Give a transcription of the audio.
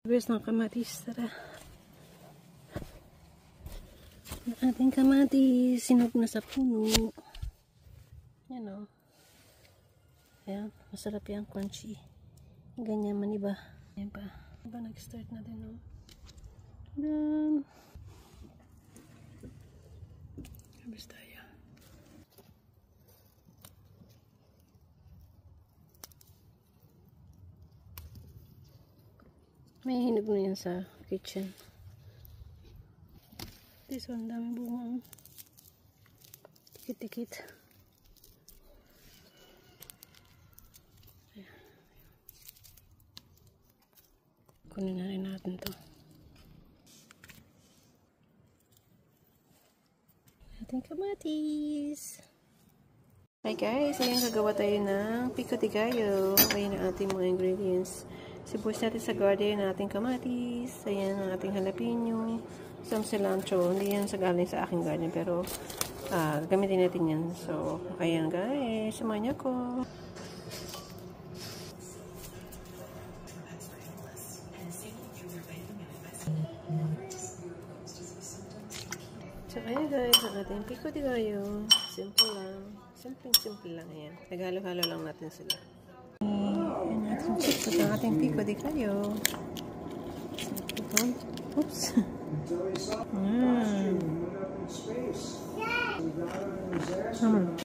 Harvest ng kamatis, tara. Ang ating kamatis, sinog na sa puno. Yan o. Ayan, masarap yan, crunchy. Ganyan man iba. Ayan pa. Diba nag-start na din o. Then, harvest tayo. May hinog na yan sa kitchen. This one, dami bunga. Tikit-tikit. Kunin na rin natin to. Ating kamatis. Hi guys, ayan gagawa tayo ng pico de gallo. Ayan ang ating mga ingredients. Sibuyas natin sa garden, ating kamatis. Ayan ang ating jalapeno. Some cilantro. Hindi yan sa galing sa aking garden, pero gamitin natin yan. So, ayan guys, samahan niyo ko. So, ayan guys, ang ating pico de gallo. Simple lang. Simple lang yan. Naghalo-halo lang natin sila. Ayan natin chips at ang ating pico de gallo. Oops.